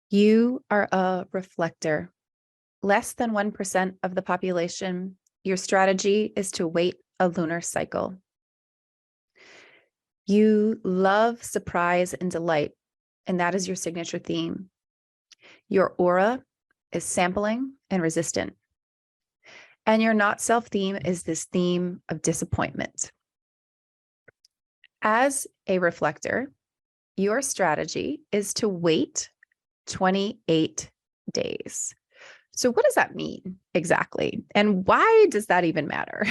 You are a reflector. Less than 1% of the population. Your strategy is to wait a lunar cycle. You love surprise and delight, and that is your signature theme. Your aura is sampling and resistant. And your not self theme is this theme of disappointment. As a reflector, your strategy is to wait 28 days. So what does that mean exactly? And why does that even matter?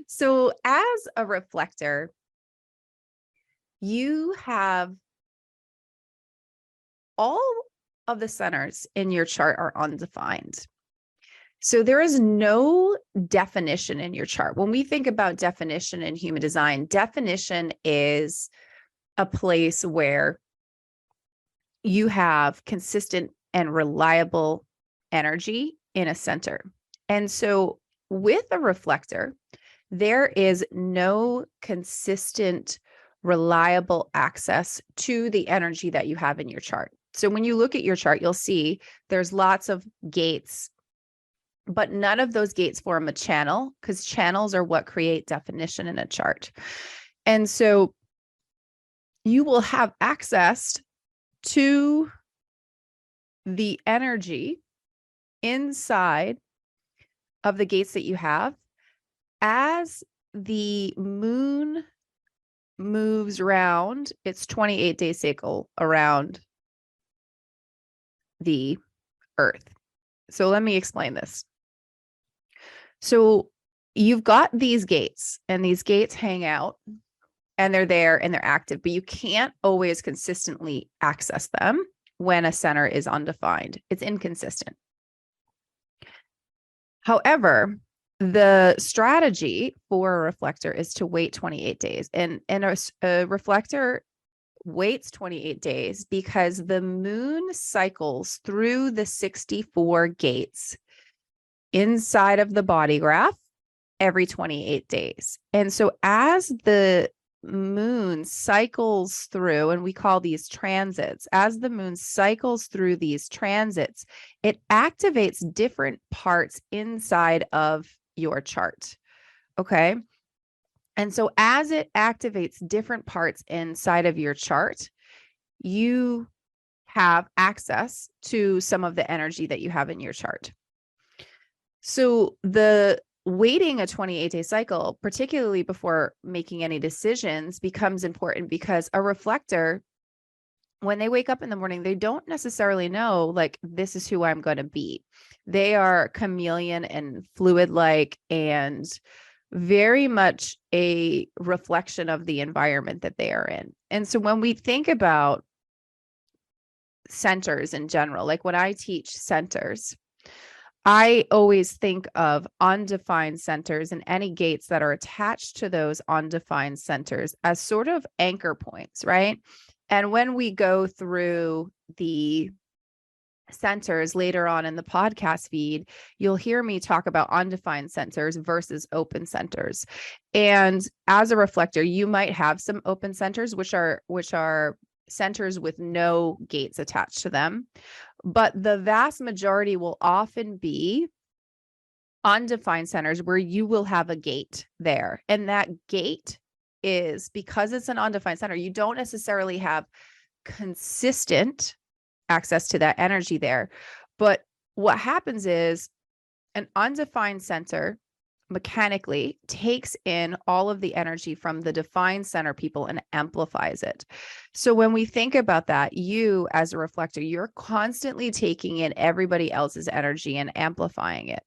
So as a reflector, you have all of the centers in your chart are undefined. So there is no definition in your chart. When we think about definition in human design, definition is a place where you have consistent and reliable energy in a center. And so with a reflector, there is no consistent, reliable access to the energy that you have in your chart. So when you look at your chart, you'll see there's lots of gates, but none of those gates form a channel because channels are what create definition in a chart. And so you will have access to the energy inside of the gates that you have as the moon moves around its 28-day cycle around the earth. So let me explain this. So you've got these gates, and these gates hang out, and they're there and they're active, but you can't always consistently access them when a center is undefined. It's inconsistent. However, the strategy for a reflector is to wait 28 days. And a reflector waits 28 days because the moon cycles through the 64 gates inside of the body graph every 28 days. And so as the moon cycles through, and we call these transits, as the moon cycles through these transits, it activates different parts inside of your chart. Okay. And so as it activates different parts inside of your chart, you have access to some of the energy that you have in your chart. So the waiting a 28-day cycle, particularly before making any decisions, becomes important because a reflector, when they wake up in the morning, they don't necessarily know, like, this is who I'm going to be. They are chameleon and fluid-like and very much a reflection of the environment that they are in. And so when we think about centers in general, like when I teach centers, I always think of undefined centers and any gates that are attached to those undefined centers as sort of anchor points, right? And when we go through the centers later on in the podcast feed, you'll hear me talk about undefined centers versus open centers. And as a reflector, you might have some open centers, which are centers with no gates attached to them. But the vast majority will often be undefined centers where you will have a gate there. And that gate is, because it's an undefined center, you don't necessarily have consistent access to that energy there. But what happens is an undefined center mechanically takes in all of the energy from the defined center people and amplifies it. So when we think about that, you as a reflector, you're constantly taking in everybody else's energy and amplifying it.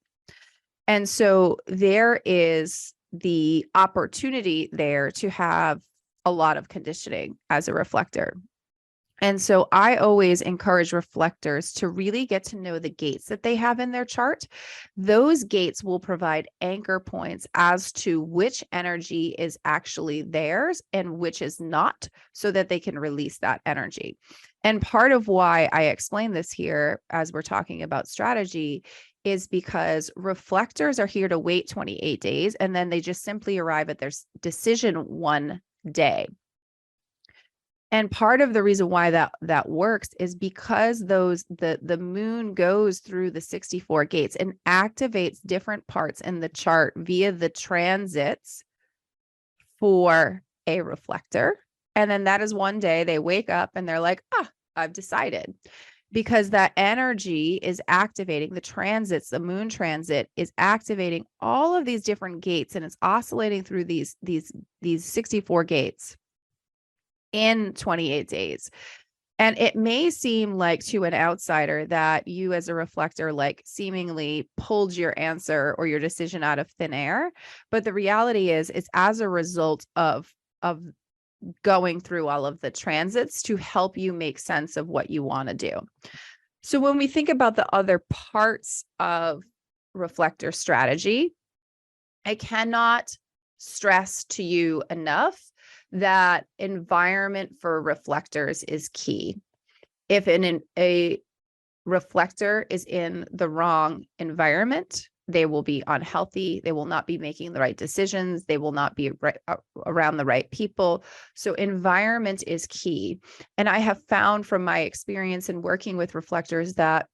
And so there is the opportunity there to have a lot of conditioning as a reflector. And so I always encourage reflectors to really get to know the gates that they have in their chart. Those gates will provide anchor points as to which energy is actually theirs and which is not, so that they can release that energy. And part of why I explain this here as we're talking about strategy is because reflectors are here to wait 28 days, and then they just simply arrive at their decision one day. And part of the reason why that works is because the moon goes through the 64 gates and activates different parts in the chart via the transits for a reflector. And then that is one day they wake up and they're like, I've decided. Because that energy is activating the transits, the moon transit is activating all of these different gates, and it's oscillating through these 64 gates in 28 days. And it may seem like to an outsider that you as a reflector like seemingly pulled your answer or your decision out of thin air. But the reality is it's as a result of going through all of the transits to help you make sense of what you want to do. So when we think about the other parts of reflector strategy, I cannot stress to you enough that environment for reflectors is key. If a reflector is in the wrong environment, they will be unhealthy. They will not be making the right decisions. They will not be around the right people. So environment is key. And I have found from my experience in working with reflectors that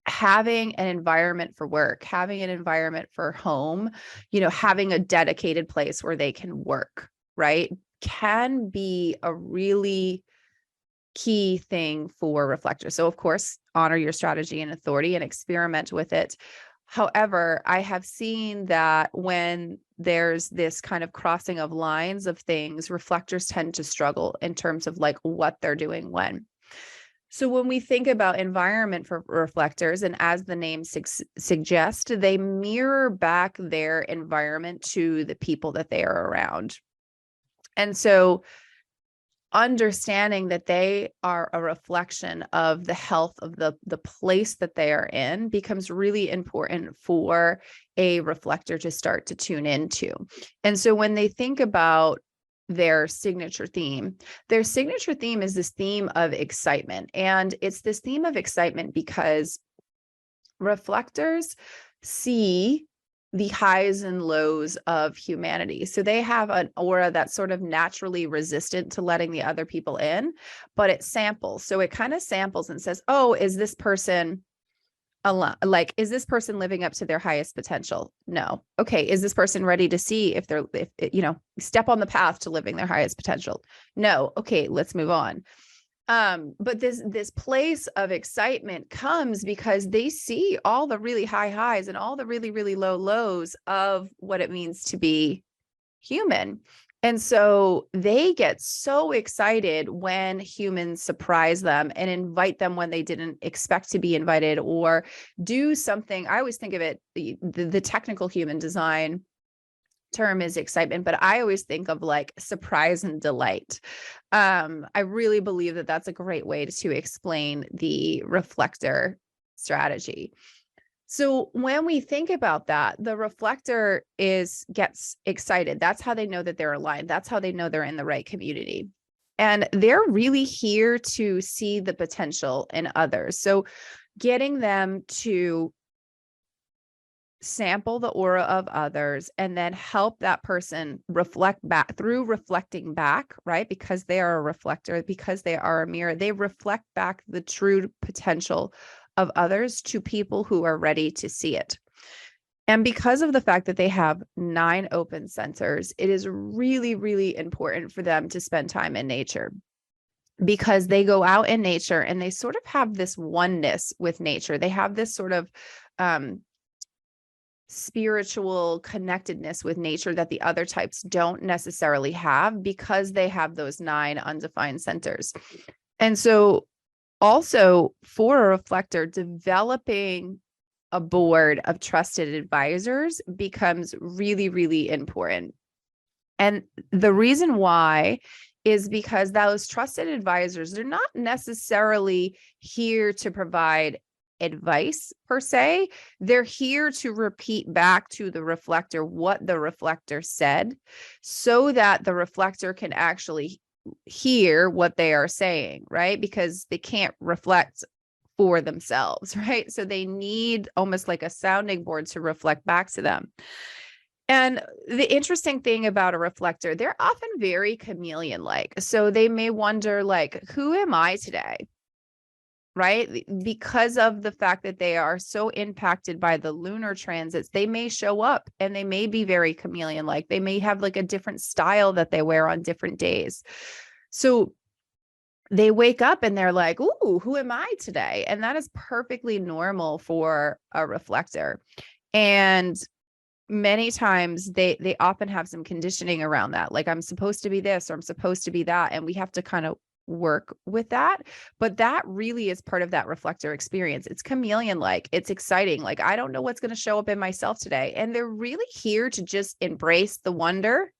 having an environment for work, having an environment for home, having a dedicated place where they can work, right, can be a really key thing for reflectors. So of course, honor your strategy and authority and experiment with it. However, I have seen that when there's this kind of crossing of lines of things, reflectors tend to struggle in terms of like what they're doing when. So when we think about environment for reflectors, and as the name suggests, they mirror back their environment to the people that they are around. And so understanding that they are a reflection of the health of the place that they are in becomes really important for a reflector to start to tune into. And so when they think about their signature theme is this theme of excitement. And it's this theme of excitement because reflectors see the highs and lows of humanity. So they have an aura that's sort of naturally resistant to letting the other people in, but it samples. So it kind of samples and says, oh, is this person like, is this person living up to their highest potential? No. Okay. Is this person ready to see if step on the path to living their highest potential? No. Okay. Let's move on. But this place of excitement comes because they see all the really high highs and all the really, really low lows of what it means to be human. And so they get so excited when humans surprise them and invite them when they didn't expect to be invited, or do something. I always think of it, the technical human design term is excitement, but I always think of like surprise and delight. I really believe that that's a great way to explain the reflector strategy. So when we think about that, the reflector gets excited. That's how they know that they're aligned. That's how they know they're in the right community. And they're really here to see the potential in others. So getting them to sample the aura of others and then help that person reflect back through reflecting back, right? Because they are a reflector, because they are a mirror, they reflect back the true potential of others to people who are ready to see it. And because of the fact that they have 9 open centers, it is really, really important for them to spend time in nature, because they go out in nature and they sort of have this oneness with nature. They have this sort of spiritual connectedness with nature that the other types don't necessarily have, because they have those 9 undefined centers. And so also for a reflector, developing a board of trusted advisors becomes really, really important. And the reason why is because those trusted advisors, they're not necessarily here to provide advice per se. They're here to repeat back to the reflector what the reflector said, so that the reflector can actually hear what they are saying, right? Because they can't reflect for themselves, right? So they need almost like a sounding board to reflect back to them. And the interesting thing about a reflector, they're often very chameleon-like. So they may wonder, like, who am I today? Right? Because of the fact that they are so impacted by the lunar transits, they may show up and they may be very chameleon-like. They may have like a different style that they wear on different days. So they wake up and they're like, ooh, who am I today? And that is perfectly normal for a reflector. And many times they often have some conditioning around that, like I'm supposed to be this or I'm supposed to be that, and we have to kind of work with that. But that really is part of that reflector experience. It's chameleon like, it's exciting, like I don't know what's going to show up in myself today, and they're really here to just embrace the wonder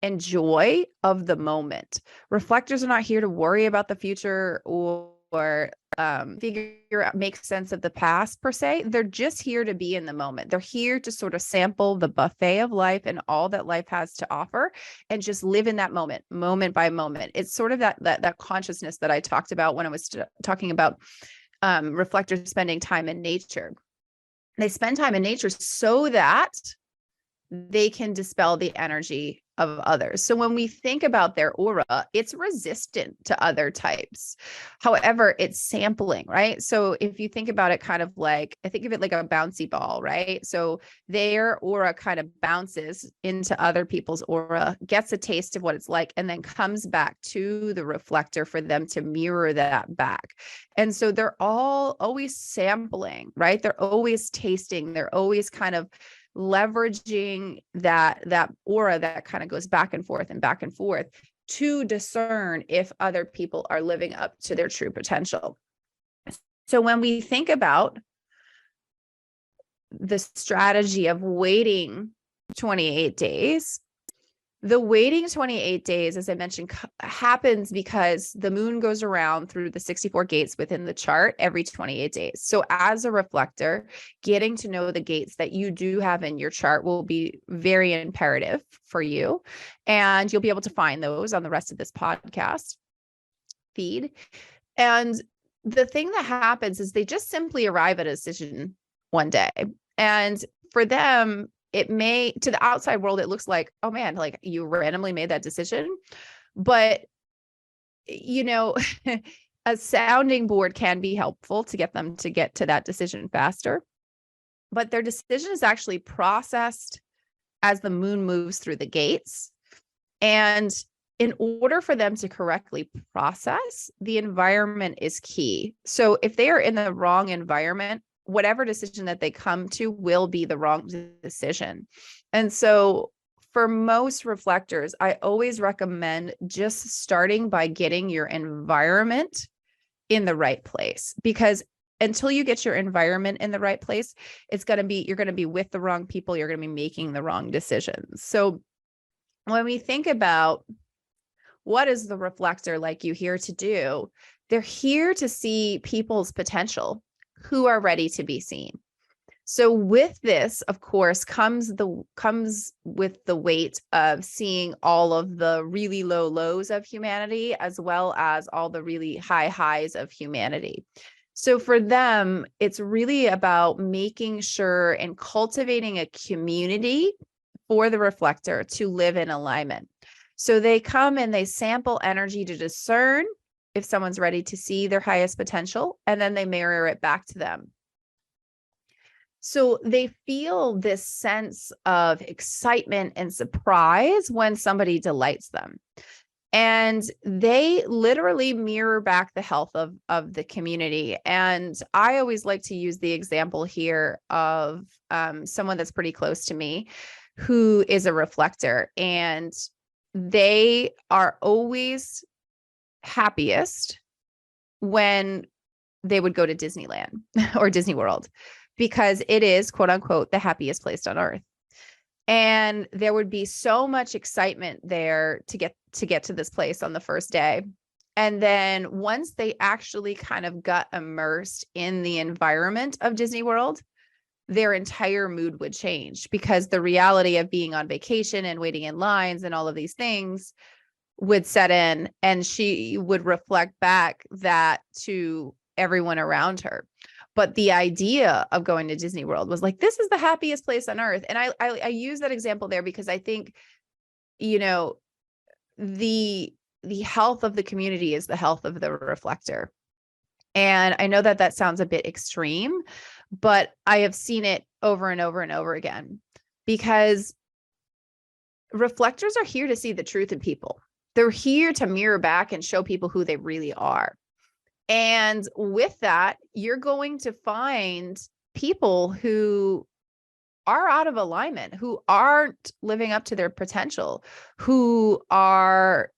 and joy of the moment. Reflectors are not here to worry about the future or figure out, make sense of the past per se. They're just here to be in the moment. They're here to sort of sample the buffet of life and all that life has to offer and just live in that moment, moment by moment. It's sort of that consciousness that I talked about when I was talking about reflectors spending time in nature. They spend time in nature so that they can dispel the energy of others. So when we think about their aura, it's resistant to other types. However, it's sampling, right? So if you think about it kind of like, I think of it like a bouncy ball, right? So their aura kind of bounces into other people's aura, gets a taste of what it's like, and then comes back to the reflector for them to mirror that back. And so they're all always sampling, right? They're always tasting, they're always kind of leveraging that aura that kind of goes back and forth to discern if other people are living up to their true potential. So when we think about the strategy of waiting 28 days, the waiting 28 days, as I mentioned, happens because the moon goes around through the 64 gates within the chart every 28 days. So as a reflector, getting to know the gates that you do have in your chart will be very imperative for you. And you'll be able to find those on the rest of this podcast feed. And the thing that happens is they just simply arrive at a decision one day. And for them, it may, to the outside world, it looks like, oh man, like you randomly made that decision. But, you know, a sounding board can be helpful to get them to get to that decision faster. But their decision is actually processed as the moon moves through the gates. And in order for them to correctly process, the environment is key. So if they are in the wrong environment, whatever decision that they come to will be the wrong decision. And so for most reflectors, I always recommend just starting by getting your environment in the right place, because until you get your environment in the right place, you're going to be with the wrong people. You're going to be making the wrong decisions. So when we think about what is the reflector like you here to do, they're here to see people's potential who are ready to be seen. So with this, of course, comes with the weight of seeing all of the really low lows of humanity, as well as all the really high highs of humanity. So for them, it's really about making sure and cultivating a community for the reflector to live in alignment. So they come and they sample energy to discern if someone's ready to see their highest potential, and then they mirror it back to them. So they feel this sense of excitement and surprise when somebody delights them. And they literally mirror back the health of the community. And I always like to use the example here of someone that's pretty close to me who is a reflector, and they are always happiest when they would go to Disneyland or Disney World, because it is, quote unquote, the happiest place on earth. And there would be so much excitement there to get to this place on the first day. And then once they actually kind of got immersed in the environment of Disney World, their entire mood would change, because the reality of being on vacation and waiting in lines and all of these things would set in, and she would reflect back that to everyone around her. But the idea of going to Disney World was like, this is the happiest place on earth. And I use that example there because I think, you know, the health of the community is the health of the reflector. And I know that that sounds a bit extreme, but I have seen it over and over and over again, because reflectors are here to see the truth in people. They're here to mirror back and show people who they really are. And with that, you're going to find people who are out of alignment, who aren't living up to their potential, who are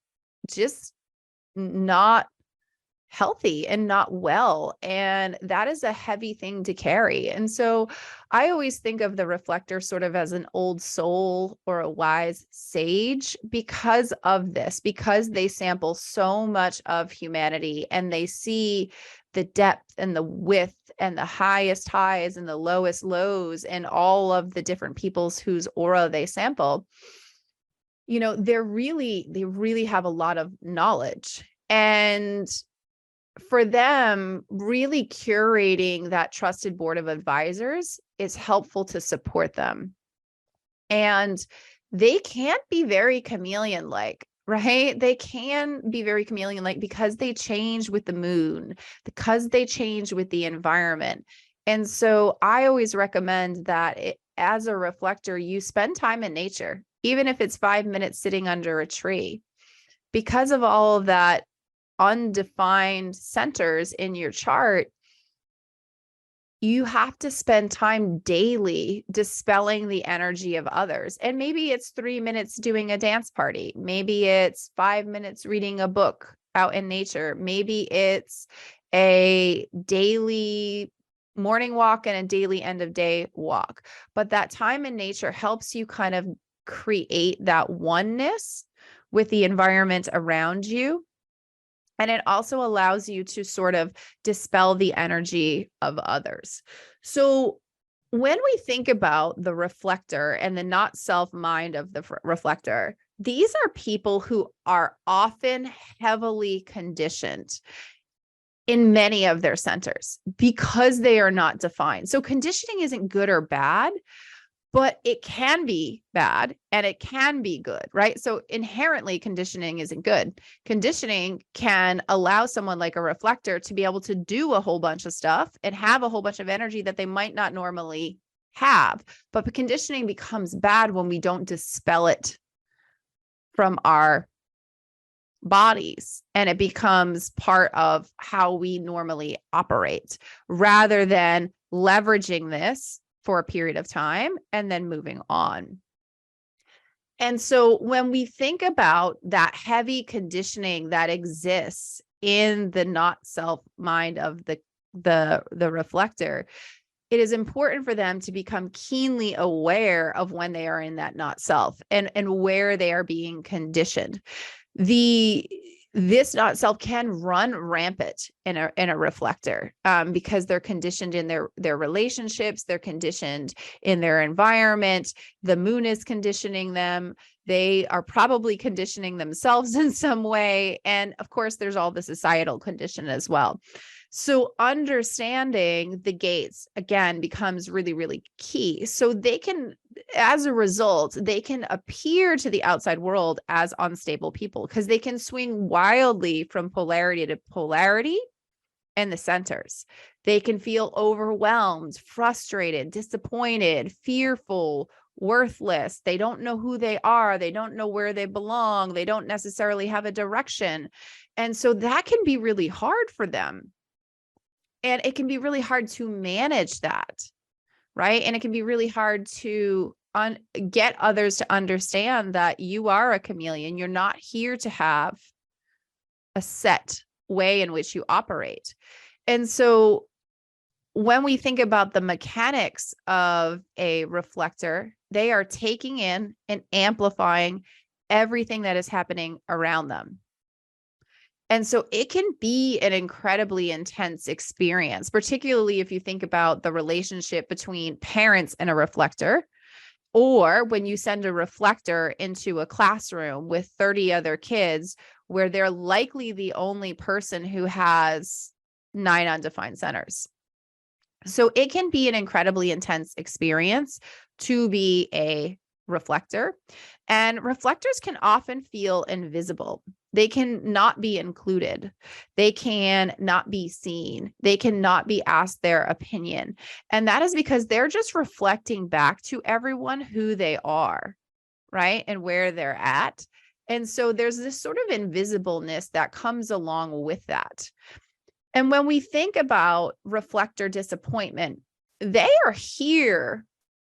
just not healthy and not well. And that is a heavy thing to carry. And so I always think of the reflector sort of as an old soul or a wise sage because of this, because they sample so much of humanity and they see the depth and the width and the highest highs and the lowest lows and all of the different peoples whose aura they sample. You know, they really have a lot of knowledge. And for them, really curating that trusted board of advisors is helpful to support them. And they can't be very chameleon-like, right? They can be very chameleon-like because they change with the moon, because they change with the environment. And so I always recommend that as a reflector, you spend time in nature, even if it's 5 minutes sitting under a tree, because of all of that undefined centers in your chart. You have to spend time daily dispelling the energy of others. And maybe it's 3 minutes doing a dance party. Maybe it's 5 minutes reading a book out in nature. Maybe it's a daily morning walk and a daily end of day walk. But that time in nature helps you kind of create that oneness with the environment around you. And it also allows you to sort of dispel the energy of others. So when we think about the reflector and the not self mind of the reflector, these are people who are often heavily conditioned in many of their centers because they are not defined. So conditioning isn't good or bad, but it can be bad and it can be good, right? So inherently conditioning isn't good. Conditioning can allow someone like a reflector to be able to do a whole bunch of stuff and have a whole bunch of energy that they might not normally have. But the conditioning becomes bad when we don't dispel it from our bodies and it becomes part of how we normally operate rather than leveraging this for a period of time and then moving on. And so when we think about that heavy conditioning that exists in the not self mind of the reflector, it is important for them to become keenly aware of when they are in that not self and where they are being conditioned. This not self can run rampant in a reflector because they're conditioned in their relationships, they're conditioned in their environment. The moon is conditioning them. They are probably conditioning themselves in some way. And of course, there's all the societal condition as well. So understanding the gates, again, becomes really, really key. So they can, as a result, they can appear to the outside world as unstable people because they can swing wildly from polarity to polarity in the centers. They can feel overwhelmed, frustrated, disappointed, fearful, worthless. They don't know who they are. They don't know where they belong. They don't necessarily have a direction. And so that can be really hard for them. And it can be really hard to manage that, right? And it can be really hard to get others to understand that you are a chameleon. You're not here to have a set way in which you operate. And so when we think about the mechanics of a reflector, they are taking in and amplifying everything that is happening around them. And so it can be an incredibly intense experience, particularly if you think about the relationship between parents and a reflector, or when you send a reflector into a classroom with 30 other kids where they're likely the only person who has 9 undefined centers. So it can be an incredibly intense experience to be a reflector. And reflectors can often feel invisible. They can not be included. They can not be seen. They cannot be asked their opinion. And that is because they're just reflecting back to everyone who they are, right? And where they're at. And so there's this sort of invisibleness that comes along with that. And when we think about reflector disappointment, they are here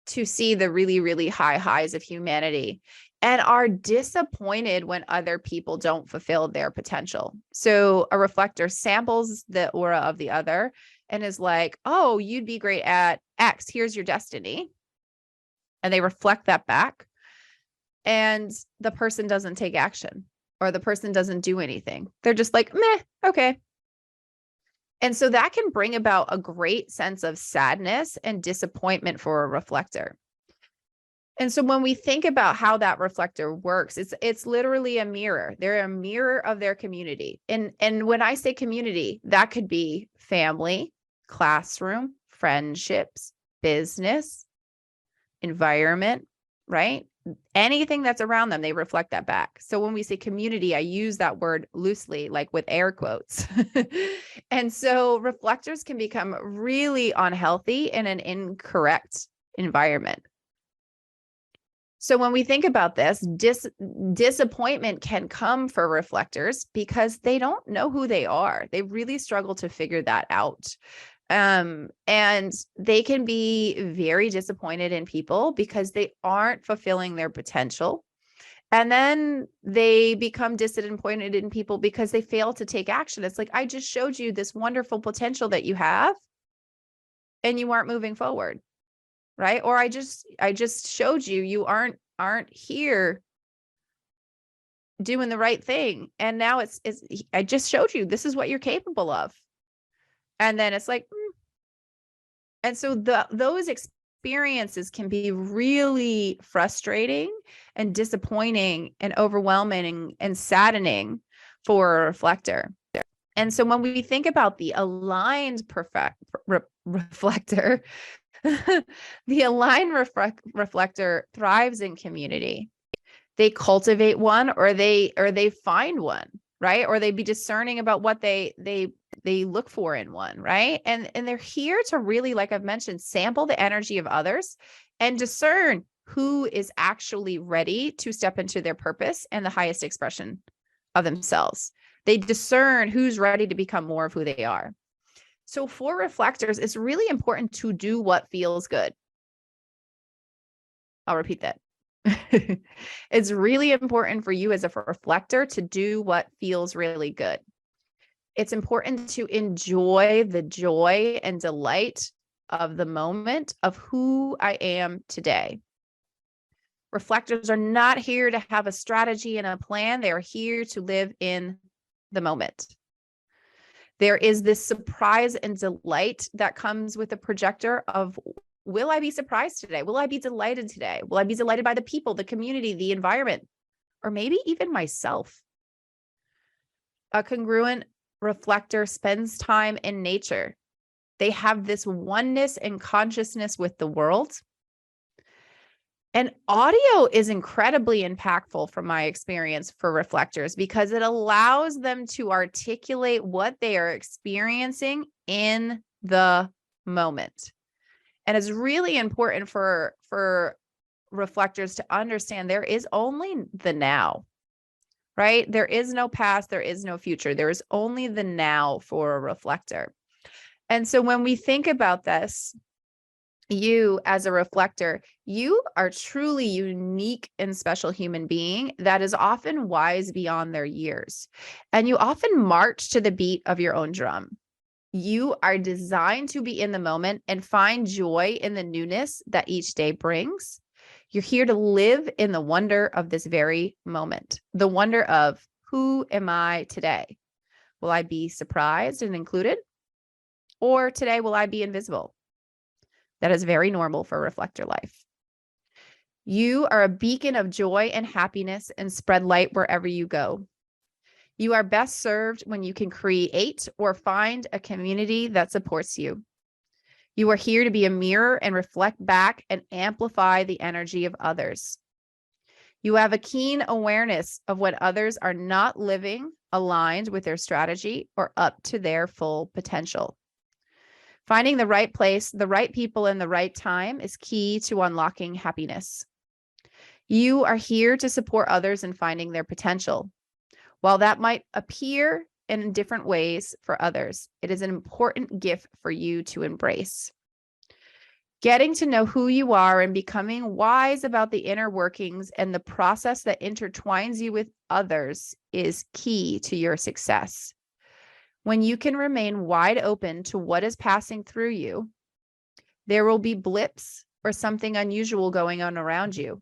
to see the really, really high highs of humanity and are disappointed when other people don't fulfill their potential. So a reflector samples the aura of the other and is like, oh, you'd be great at X. Here's your destiny. And they reflect that back. And the person doesn't take action, or the person doesn't do anything. They're just like, meh, okay. And so that can bring about a great sense of sadness and disappointment for a reflector. And so when we think about how that reflector works, it's literally a mirror. They're a mirror of their community. And when I say community, that could be family, classroom, friendships, business, environment, right? Anything that's around them, they reflect that back. So when we say community, I use that word loosely, like with air quotes. And so reflectors can become really unhealthy in an incorrect environment. So when we think about this, disappointment can come for reflectors because they don't know who they are. They really struggle to figure that out. And they can be very disappointed in people because they aren't fulfilling their potential. And then they become disappointed in people because they fail to take action. It's like, I just showed you this wonderful potential that you have and you aren't moving forward. Right? Or I just showed you, you aren't here doing the right thing. And now it's I just showed you, this is what you're capable of. And then it's like, and so those experiences can be really frustrating and disappointing and overwhelming and saddening for a reflector. And so when we think about the aligned reflector, the aligned reflector thrives in community. They cultivate one, or they find one, right? Or they be discerning about what they look for in one, right? And they're here to really, like I've mentioned, sample the energy of others and discern who is actually ready to step into their purpose and the highest expression of themselves. They discern who's ready to become more of who they are. So for reflectors, it's really important to do what feels good. I'll repeat that. It's really important for you as a reflector to do what feels really good. It's important to enjoy the joy and delight of the moment of who I am today. Reflectors are not here to have a strategy and a plan. They are here to live in the moment. There is this surprise and delight that comes with a projector of, will I be surprised today? Will I be delighted today? Will I be delighted by the people, the community, the environment, or maybe even myself? A congruent reflector spends time in nature. They have this oneness and consciousness with the world. And audio is incredibly impactful from my experience for reflectors because it allows them to articulate what they are experiencing in the moment. And it's really important for reflectors to understand there is only the now, right? There is no past, there is no future. There is only the now for a reflector. And so when we think about this, you as a reflector, you are truly unique and special human being that is often wise beyond their years. And you often march to the beat of your own drum. You are designed to be in the moment and find joy in the newness that each day brings. You're here to live in the wonder of this very moment, the wonder of, who am I today? Will I be surprised and included? Or today, will I be invisible? That is very normal for reflector life. You are a beacon of joy and happiness and spread light wherever you go. You are best served when you can create or find a community that supports you. You are here to be a mirror and reflect back and amplify the energy of others. You have a keen awareness of what others are not living aligned with their strategy or up to their full potential. Finding the right place, the right people, and the right time is key to unlocking happiness. You are here to support others in finding their potential. While that might appear in different ways for others, it is an important gift for you to embrace. Getting to know who you are and becoming wise about the inner workings and the process that intertwines you with others is key to your success. When you can remain wide open to what is passing through you, there will be blips or something unusual going on around you,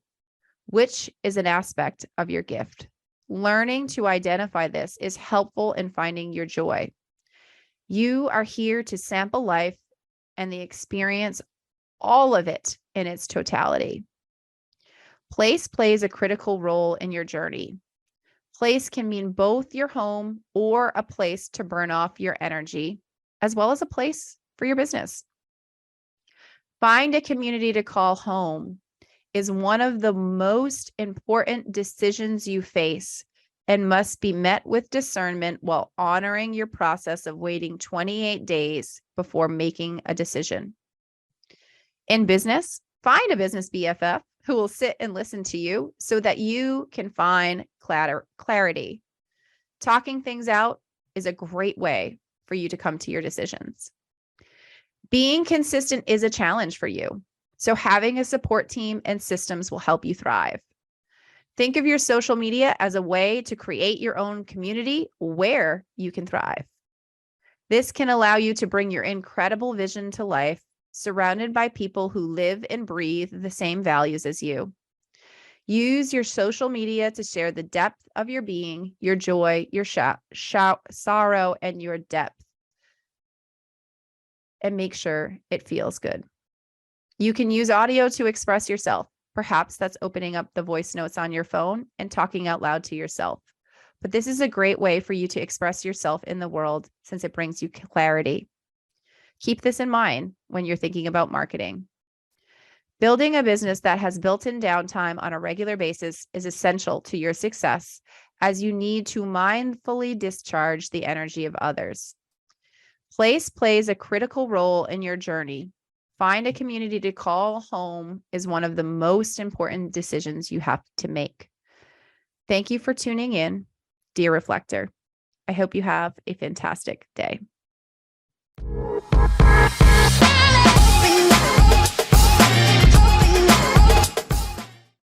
which is an aspect of your gift. Learning to identify this is helpful in finding your joy. You are here to sample life and the experience all of it in its totality. Place plays a critical role in your journey. Place can mean both your home or a place to burn off your energy, as well as a place for your business. Find a community to call home is one of the most important decisions you face and must be met with discernment while honoring your process of waiting 28 days before making a decision. In business, find a business BFF who will sit and listen to you so that you can find clarity. Talking things out is a great way for you to come to your decisions. Being consistent is a challenge for you, so having a support team and systems will help you thrive. Think of your social media as a way to create your own community where you can thrive. This can allow you to bring your incredible vision to life, surrounded by people who live and breathe the same values as you. Use your social media to share the depth of your being, your joy, your sorrow, and your depth. And make sure it feels good. You can use audio to express yourself. Perhaps that's opening up the voice notes on your phone and talking out loud to yourself. But this is a great way for you to express yourself in the world since it brings you clarity. Keep this in mind when you're thinking about marketing. Building a business that has built-in downtime on a regular basis is essential to your success, as you need to mindfully discharge the energy of others. Place plays a critical role in your journey. Find a community to call home is one of the most important decisions you have to make. Thank you for tuning in, dear Reflector. I hope you have a fantastic day.